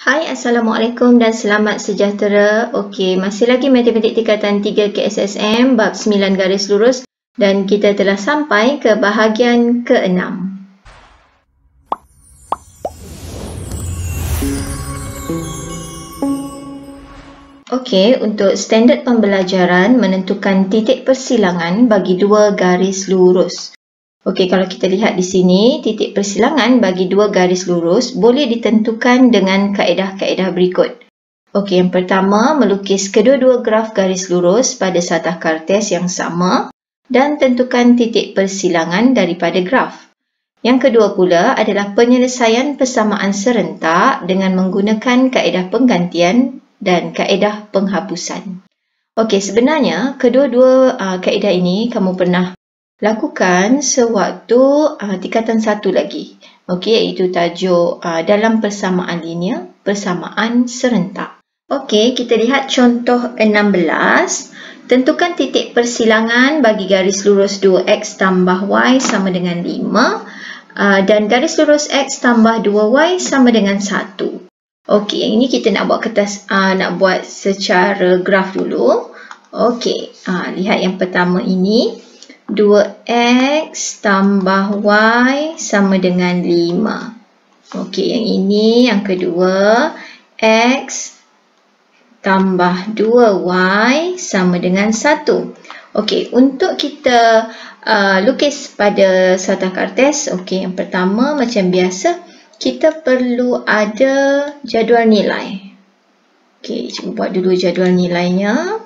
Hai, Assalamualaikum dan selamat sejahtera. Okey, masih lagi matematik tingkatan 3 KSSM bab 9 garis lurus dan kita telah sampai ke bahagian ke-6. Okey, untuk standard pembelajaran menentukan titik persilangan bagi dua garis lurus. Okey, kalau kita lihat di sini, titik persilangan bagi dua garis lurus boleh ditentukan dengan kaedah-kaedah berikut. Okey, yang pertama, melukis kedua-dua graf garis lurus pada satah kartes yang sama dan tentukan titik persilangan daripada graf. Yang kedua pula adalah penyelesaian persamaan serentak dengan menggunakan kaedah penggantian dan kaedah penghapusan. Okey, sebenarnya kedua-dua kaedah ini kamu pernah lakukan sewaktu tingkatan 1 lagi. Okey, iaitu tajuk dalam persamaan linear, persamaan serentak. Okey, kita lihat contoh 16. Tentukan titik persilangan bagi garis lurus 2x tambah y sama dengan 5 dan garis lurus x tambah 2y sama dengan 1. Okey, yang ini kita nak buat kertas, nak buat secara graf dulu. Okey, lihat yang pertama ini. 2x tambah y sama dengan 5. Okey, yang ini yang kedua. X tambah 2y sama dengan 1. Okey, untuk kita lukis pada satah kartes, okey, yang pertama macam biasa, kita perlu ada jadual nilai. Okey, cuba buat dulu jadual nilainya.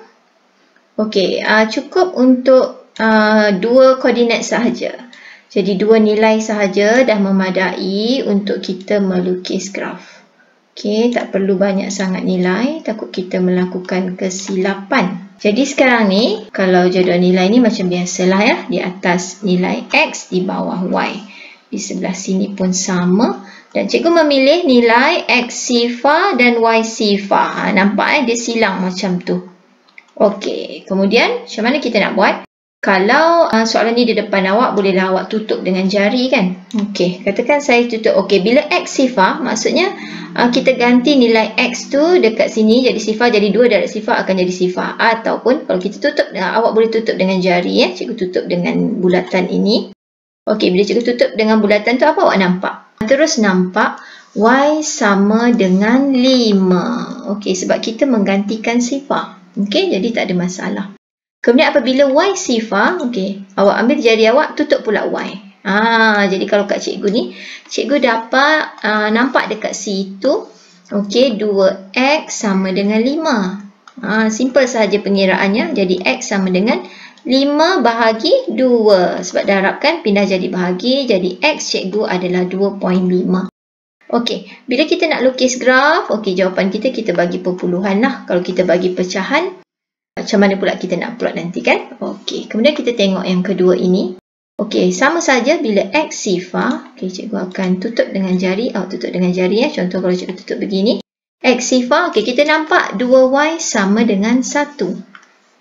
Okey, cukup untuk dua koordinat sahaja. Jadi dua nilai sahaja dah memadai untuk kita melukis graf. Okey, tak perlu banyak sangat nilai, takut kita melakukan kesilapan. Jadi sekarang ni, kalau jadual nilai ni macam biasalah ya, di atas nilai x, di bawah y. Di sebelah sini pun sama. Dan cikgu memilih nilai x sifar dan y sifar. Nampak dia silang macam tu. Okey, kemudian macam mana kita nak buat? Kalau soalan ni di depan awak, bolehlah awak tutup dengan jari kan? Okey, katakan saya tutup. Okey, bila x sifar, maksudnya kita ganti nilai x tu dekat sini jadi sifar, jadi 2 darab sifar akan jadi sifar. Ataupun kalau kita tutup, awak boleh tutup dengan jari ya. Cikgu tutup dengan bulatan ini. Okey, bila cikgu tutup dengan bulatan tu, apa awak nampak? Terus nampak y sama dengan 5. Okey, sebab kita menggantikan sifar. Okey, jadi tak ada masalah. Kemudian apabila y sifar, okey, awak ambil jari awak, tutup pula y. Jadi kalau kat cikgu ni, cikgu dapat nampak dekat situ, okey, 2x sama dengan 5. Simple sahaja pengiraannya. Jadi x sama dengan 5 bahagi 2. Sebab darabkan pindah jadi bahagi, jadi x cikgu adalah 2.5. Okey, bila kita nak lukis graf, okey, jawapan kita bagi perpuluhan lah. Kalau kita bagi pecahan, macam mana pula kita nak plot nanti kan? Okey, kemudian kita tengok yang kedua ini. Okey, sama saja bila x sifar. Okey, cikgu akan tutup dengan jari. Tutup dengan jari ya. Contoh kalau cikgu tutup begini. X sifar, okey, kita nampak 2y sama dengan 1.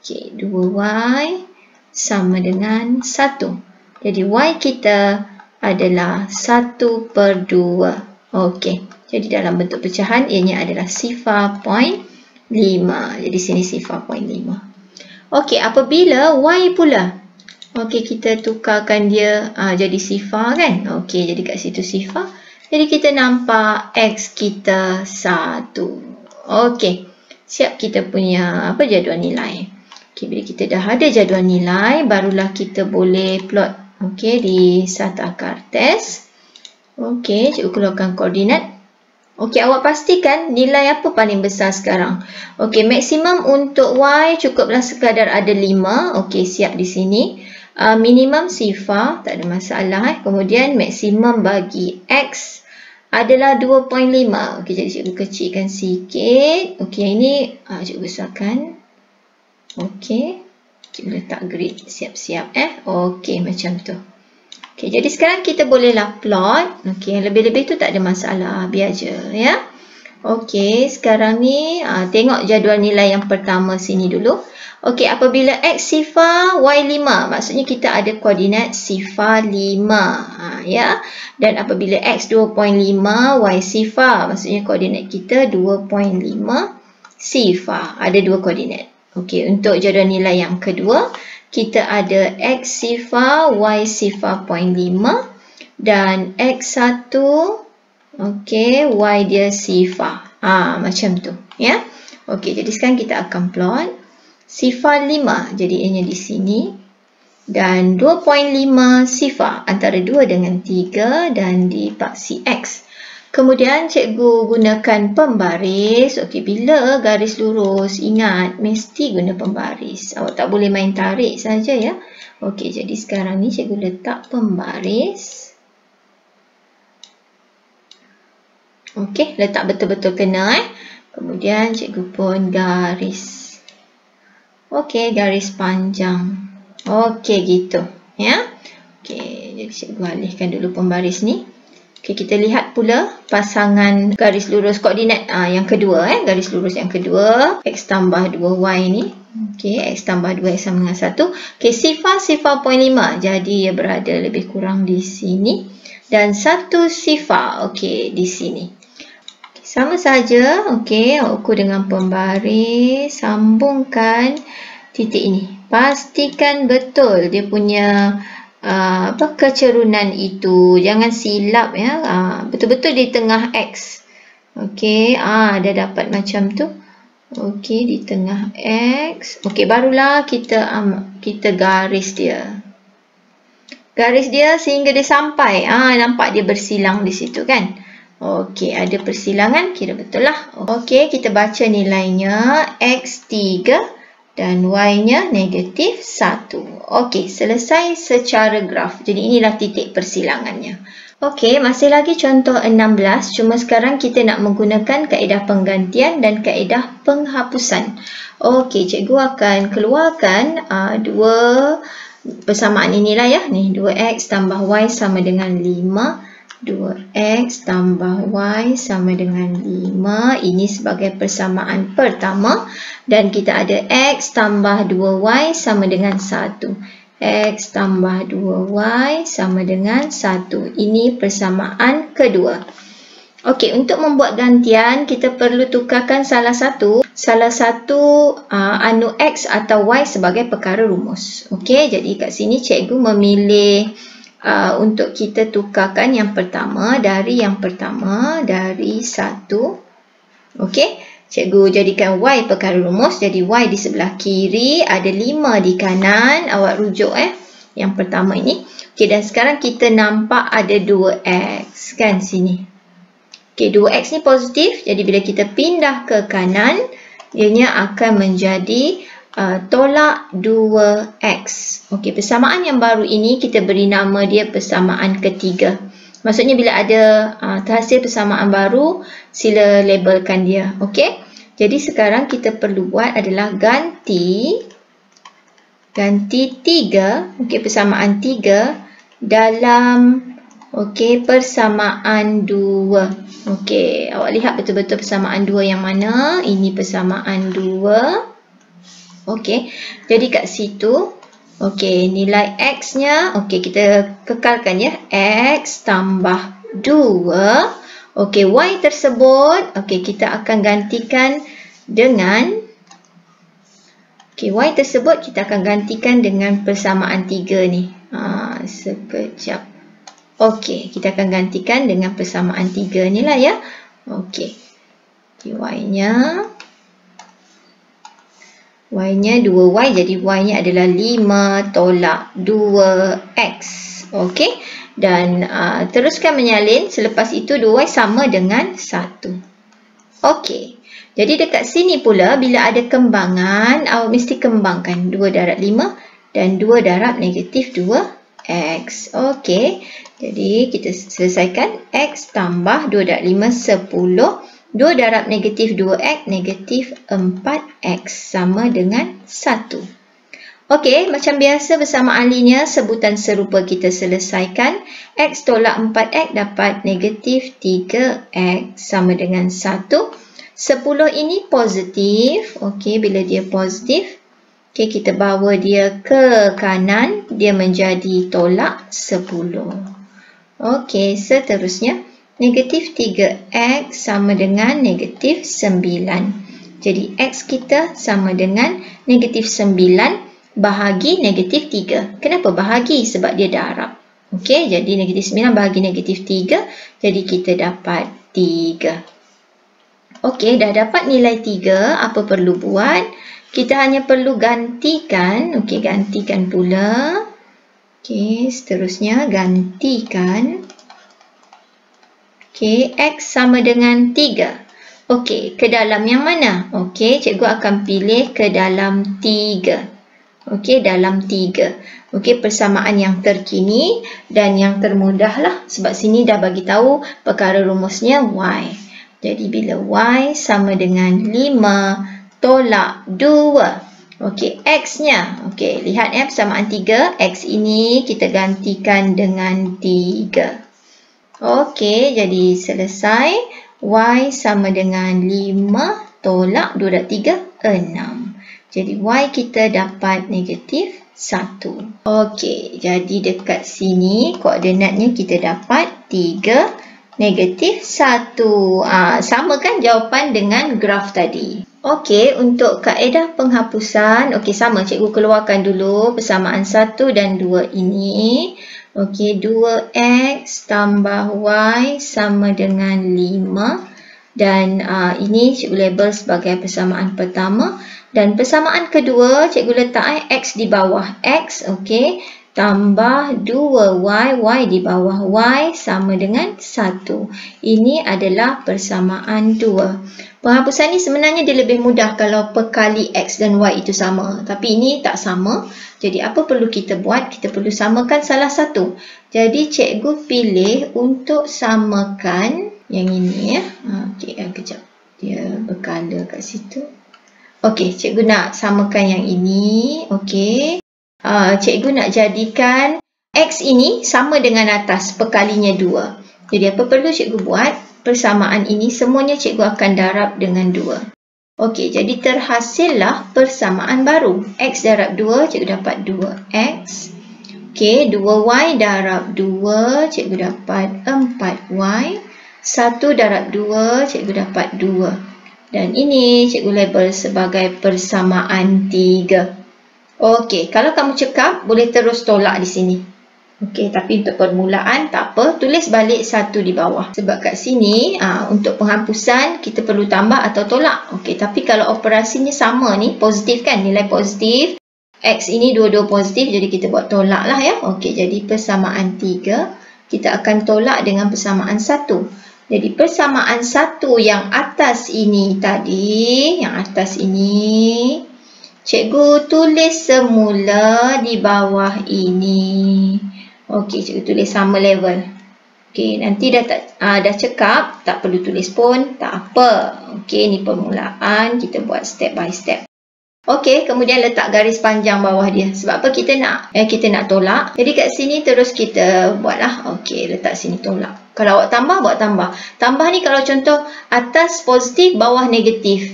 Okey, 2y sama dengan 1. Jadi y kita adalah 1/2. Okey, jadi dalam bentuk pecahan ianya adalah sifar 0.5. Jadi sini sifar 0.5. Okey, apabila y pula, okey, kita tukarkan dia jadi sifar kan. Okey, jadi kat situ sifar. Jadi kita nampak x kita 1. Okey, siap kita punya jadual nilai. Okey, bila kita dah ada jadual nilai, barulah kita boleh plot okey di satah kartes. Okey, cikgu keluarkan koordinat. Okey, awak pastikan nilai apa paling besar sekarang. Okey, maksimum untuk y cukuplah sekadar ada 5. Okey, siap di sini. Minimum sifar, tak ada masalah. Kemudian maksimum bagi x adalah 2.5. Okey, jadi cikgu kecilkan sikit. Okey, yang ini cikgu besarkan. Okey, cikgu letak grid siap-siap Okey, macam tu. Okey, jadi sekarang kita bolehlah plot. Okey, yang lebih-lebih tu tak ada masalah, biar je ya. Okey, sekarang ni tengok jadual nilai yang pertama sini dulu. Okey, apabila X sifar Y 5, maksudnya kita ada koordinat sifar 5. Ya. Dan apabila X 2.5, Y sifar, maksudnya koordinat kita 2.5 sifar. Ada dua koordinat. Okey, untuk jadual nilai yang kedua, kita ada X sifar, Y sifar 0.5 dan X1, okey, Y dia sifar. Macam tu, ya. Okey, jadi sekarang kita akan plot sifar 5. Jadi ianya di sini. Dan 2.5 sifar antara 2 dengan 3 dan dipaksi X. Kemudian cikgu gunakan pembaris. Okey, bila garis lurus, ingat mesti guna pembaris. Awak tak boleh main tarik saja, ya. Okey, jadi sekarang ni cikgu letak pembaris. Okey, letak betul-betul kena. Kemudian cikgu pun garis. Okey, garis panjang. Okey, gitu. Ya. Okey, jadi cikgu alihkan dulu pembaris ni. Okey, kita lihat pula pasangan garis lurus koordinat yang kedua. Garis lurus yang kedua. X tambah 2Y ni. Okey, X tambah 2X sama dengan 1. Okey, sifar 0.5. Jadi ia berada lebih kurang di sini. Dan 1 sifar. Okey, di sini. Sama saja, okey, ukur dengan pembaris, sambungkan titik ini. Pastikan betul dia punya kecerunan itu. Jangan silap, ya. Betul-betul di tengah X. Okey, dah dapat macam tu. Okey, di tengah X. Okey, barulah kita garis dia. Garis dia sehingga dia sampai. Nampak dia bersilang di situ, kan? Okey, ada persilangan, kira betul lah. Okey, kita baca nilainya X3 dan Y-nya negatif 1. Okey, selesai secara graf. Jadi inilah titik persilangannya. Okey, masih lagi contoh 16. Cuma sekarang kita nak menggunakan kaedah penggantian dan kaedah penghapusan. Okey, cikgu akan keluarkan dua persamaan inilah, ya. Ni 2X tambah Y sama dengan 5. 2X tambah Y sama dengan 5. Ini sebagai persamaan pertama. Dan kita ada X tambah 2Y sama dengan 1. X tambah 2Y sama dengan 1. Ini persamaan kedua. Okey, untuk membuat gantian, kita perlu tukarkan salah satu X atau Y sebagai perkara rumus. Okey, jadi kat sini cikgu memilih untuk kita tukarkan yang pertama dari 1. Okey, cikgu jadikan Y perkara rumus. Jadi Y di sebelah kiri, ada 5 di kanan. Awak rujuk yang pertama ini. Okey, dan sekarang kita nampak ada 2X kan sini. Okey, 2X ni positif. Jadi bila kita pindah ke kanan, ianya akan menjadi tolak 2X. Okey, persamaan yang baru ini kita beri nama dia persamaan ketiga. Maksudnya bila ada terhasil persamaan baru, sila labelkan dia. Okey. Jadi sekarang kita perlu buat adalah ganti 3. Okey, persamaan 3 dalam persamaan 2. Okey, awak lihat betul-betul persamaan 2 yang mana? Ini persamaan 2. Okey, jadi kat situ, okey, nilai X-nya, okey, kita kekalkan, ya. X tambah 2. Okey, Y tersebut, okey, kita akan gantikan dengan, okey, Y tersebut kita akan gantikan dengan persamaan 3 ni. Sekejap. Okey, kita akan gantikan dengan persamaan 3 ni lah, ya. Okey, Y-nya 2Y, jadi Y-nya adalah 5 tolak 2X. Okey, dan teruskan menyalin. Selepas itu 2Y sama dengan 1. Okey, jadi dekat sini pula bila ada kembangan, awak mesti kembangkan 2 darab 5 dan 2 darab negatif 2X. Okey, jadi kita selesaikan. X tambah 2 darab 5, 10. 2 darab negatif 2X, negatif 4X sama dengan 1. Okey, macam biasa persamaan linear, sebutan serupa kita selesaikan. X tolak 4X dapat negatif 3X sama dengan 1. 10 ini positif. Okey, bila dia positif, okey, kita bawa dia ke kanan, dia menjadi tolak 10. Okey, seterusnya, negatif 3X sama dengan negatif 9. Jadi, X kita sama dengan negatif 9 bahagi negatif 3. Kenapa bahagi? Sebab dia darab. Okey, jadi negatif 9 bahagi negatif 3. Jadi kita dapat 3. Okey, dah dapat nilai 3. Apa perlu buat? Kita hanya perlu gantikan. Okey, gantikan pula. Okey, seterusnya gantikan. Okey, X sama dengan 3. Okey, ke dalam yang mana? Okey, cikgu akan pilih ke dalam 3. Okey, dalam 3. Okey, persamaan yang terkini dan yang termudah lah. Sebab sini dah bagi tahu perkara rumusnya Y. Jadi, bila Y sama dengan 5 tolak 2. Okey, X-nya. Okey, lihat ya persamaan 3. X ini kita gantikan dengan 3. Okey, jadi selesai. Y sama dengan 5 tolak 2 dan 3, 6. Jadi, Y kita dapat negatif 1. Okey, jadi dekat sini koordinatnya kita dapat 3, negatif 1. Sama kan jawapan dengan graf tadi. Okey, untuk kaedah penghapusan, okey sama, cikgu keluarkan dulu persamaan 1 dan 2 ini. Okey, 2X tambah Y sama dengan 5. Dan ini cikgu label sebagai persamaan pertama. Dan persamaan kedua, cikgu letak X di bawah X, okey, tambah 2Y, Y di bawah Y sama dengan 1. Ini adalah persamaan 2. Penghapusan ni sebenarnya dia lebih mudah kalau perkali X dan Y itu sama. Tapi ini tak sama. Jadi apa perlu kita buat? Kita perlu samakan salah satu. Jadi cikgu pilih untuk samakan yang ini ya. Okey, kejap. Dia berkala kat situ. Okey, cikgu nak samakan yang ini. Okey. Cikgu nak jadikan X ini sama dengan atas, perkalinya 2. Jadi apa perlu cikgu buat? Persamaan ini semuanya cikgu akan darab dengan 2. Okey, jadi terhasillah persamaan baru. X darab 2, cikgu dapat 2X. Okey, 2Y darab 2, cikgu dapat 4Y. 1 darab 2, cikgu dapat 2. Dan ini cikgu label sebagai persamaan 3. Okey, kalau kamu cekap, boleh terus tolak di sini. Okey, tapi untuk permulaan tak apa, tulis balik 1 di bawah. Sebab kat sini, untuk penghapusan, kita perlu tambah atau tolak. Okey, tapi kalau operasinya sama ni, positif kan, nilai positif. X ini dua-dua positif, jadi kita buat tolak lah ya. Okey, jadi persamaan 3, kita akan tolak dengan persamaan 1. Jadi persamaan 1 yang atas ini tadi, yang atas ini, cikgu tulis semula di bawah ini. Okey, cikgu tulis sama level. Okey, nanti dah cekap, tak perlu tulis pun, tak apa. Okey, ni permulaan, kita buat step by step. Okey, kemudian letak garis panjang bawah dia. Sebab apa kita nak tolak. Jadi kat sini terus kita buatlah. Okey, letak sini tolak. Kalau awak tambah, buat tambah. Tambah ni kalau contoh atas positif, bawah negatif.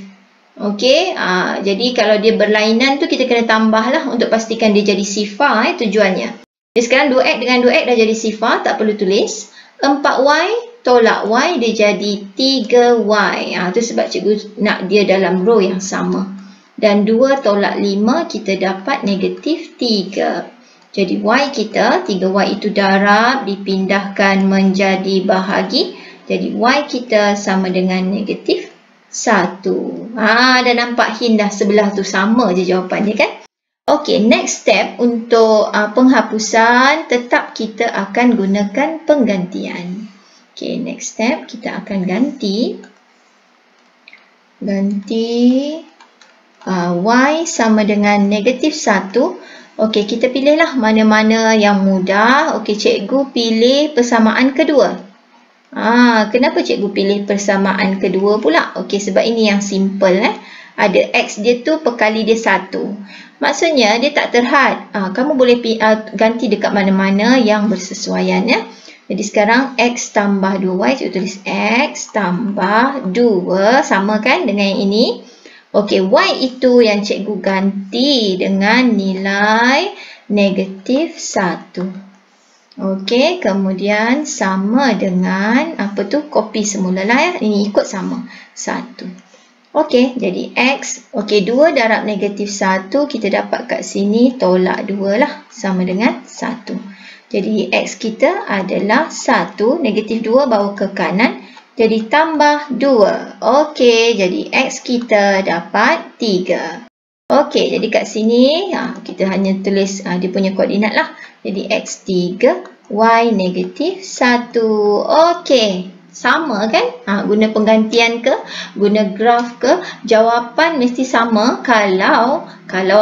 Okey, jadi kalau dia berlainan tu kita kena tambahlah untuk pastikan dia jadi sifar tujuannya. Jadi sekarang 2X dengan 2X dah jadi sifar, tak perlu tulis. 4Y tolak Y dia jadi 3Y. Itu sebab cikgu nak dia dalam row yang sama. Dan 2 tolak 5 kita dapat negatif 3. Jadi Y kita, 3Y itu darab dipindahkan menjadi bahagi. Jadi Y kita sama dengan negatif 1. Dah nampak hint dah sebelah tu sama je jawapannya kan? Okey, next step untuk penghapusan tetap kita akan gunakan penggantian. Okey, next step kita akan ganti Y sama dengan negatif 1. Okey, kita pilihlah mana-mana yang mudah. Okey, cikgu pilih persamaan kedua. Kenapa cikgu pilih persamaan kedua pula? Okey, sebab ini yang simple ada X dia tu perkali dia 1. Maksudnya dia tak terhad. Kamu boleh ganti dekat mana-mana yang bersesuaian ya. Jadi sekarang X tambah 2Y, cikgu tulis X tambah 2, sama kan dengan yang ini. Okey, Y itu yang cikgu ganti dengan nilai negatif 1. Okey, kemudian sama dengan, apa tu, kopi semula lah ya. Ini ikut sama, 1. Okey, jadi X, okey, 2 darab negatif 1, kita dapat kat sini tolak 2 lah, sama dengan 1. Jadi X kita adalah 1, negatif 2 bawa ke kanan, jadi tambah 2. Okey, jadi X kita dapat 3. Okey, jadi kat sini kita hanya tulis dia punya koordinat lah. Jadi X 3, Y negatif 1. Okey, sama kan? Guna penggantian ke, guna graf ke, jawapan mesti sama kalau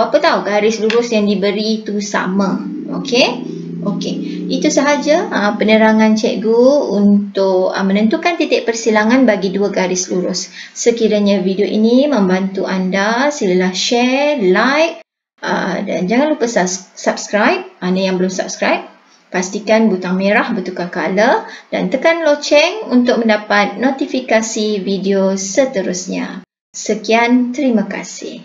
apa tahu, garis lurus yang diberi itu sama. Okey? Okey, itu sahaja penerangan cikgu untuk menentukan titik persilangan bagi dua garis lurus. Sekiranya video ini membantu anda, silalah share, like dan jangan lupa subscribe. Anda yang belum subscribe, pastikan butang merah bertukar color dan tekan loceng untuk mendapat notifikasi video seterusnya. Sekian, terima kasih.